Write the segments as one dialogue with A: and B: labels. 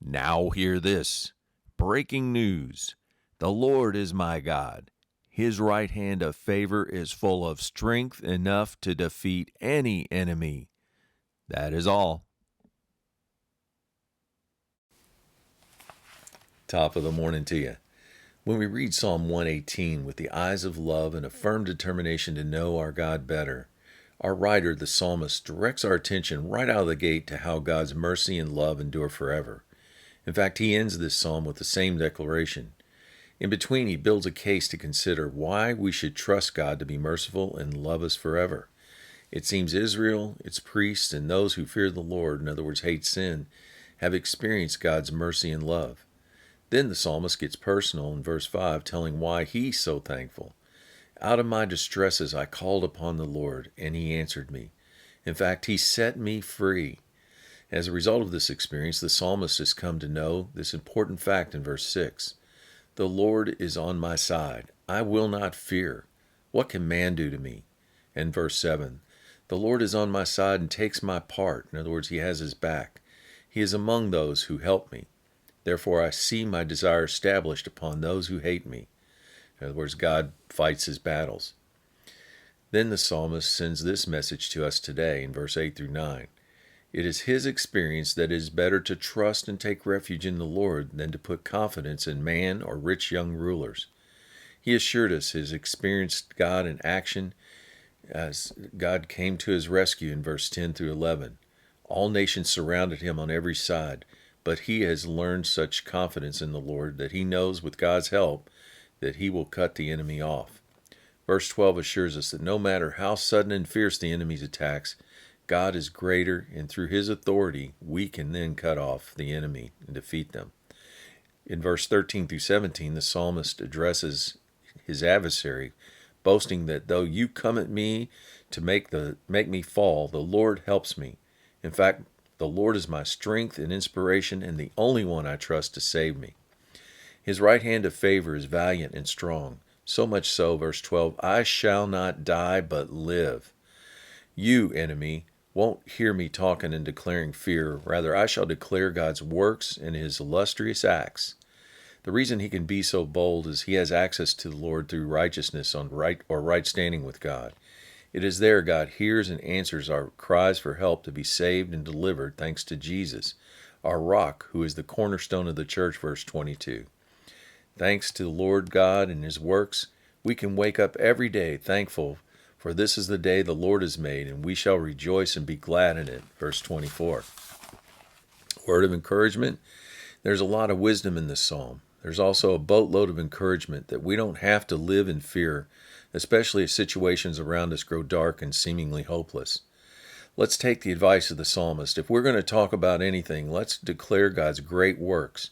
A: Now hear this. Breaking news. The Lord is my God. His right hand of favor is full of strength enough to defeat any enemy. That is all. Top of the morning to you. When we read Psalm 118 with the eyes of love and a firm determination to know our God better, our writer, the psalmist, directs our attention right out of the gate to how God's mercy and love endure forever. In fact, he ends this psalm with the same declaration. In between, he builds a case to consider why we should trust God to be merciful and love us forever. It seems Israel, its priests, and those who fear the Lord, in other words, hate sin, have experienced God's mercy and love. Then the psalmist gets personal in verse 5, telling why he's so thankful. Out of my distresses I called upon the Lord, and he answered me. In fact, he set me free. As a result of this experience, the psalmist has come to know this important fact in verse 6. The Lord is on my side. I will not fear. What can man do to me? And verse 7. The Lord is on my side and takes my part. In other words, he has his back. He is among those who help me. Therefore I see my desire established upon those who hate me. In other words, God fights his battles. Then the psalmist sends this message to us today in verse 8 through 9. It is his experience that it is better to trust and take refuge in the Lord than to put confidence in man or rich young rulers. He assured us his experienced God in action as God came to his rescue in verse 10 through 11. All nations surrounded him on every side, but he has learned such confidence in the Lord that he knows with God's help that he will cut the enemy off. Verse 12 assures us that no matter how sudden and fierce the enemy's attacks, God is greater, and through his authority, we can then cut off the enemy and defeat them. In verse 13 through 17, the psalmist addresses his adversary, boasting that though you come at me to make me fall, the Lord helps me. In fact, the Lord is my strength and inspiration, and the only one I trust to save me. His right hand of favor is valiant and strong, so much so, verse 12, I shall not die but live. You, enemy, won't hear me talking and declaring fear. Rather, I shall declare God's works and his illustrious acts. The reason he can be so bold is he has access to the Lord through righteousness on right standing with God. It is there God hears and answers our cries for help to be saved and delivered thanks to Jesus, our rock, who is the cornerstone of the church, verse 22. Thanks to the Lord God and his works, we can wake up every day thankful, for this is the day the Lord has made, and we shall rejoice and be glad in it. Verse 24. Word of encouragement. There's a lot of wisdom in this psalm. There's also a boatload of encouragement that we don't have to live in fear, especially as situations around us grow dark and seemingly hopeless. Let's take the advice of the psalmist. If we're going to talk about anything, let's declare God's great works,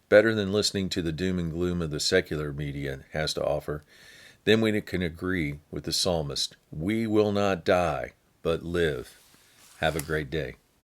A: better than listening to the doom and gloom of the secular media has to offer. Then we can agree with the psalmist. We will not die, but live. Have a great day.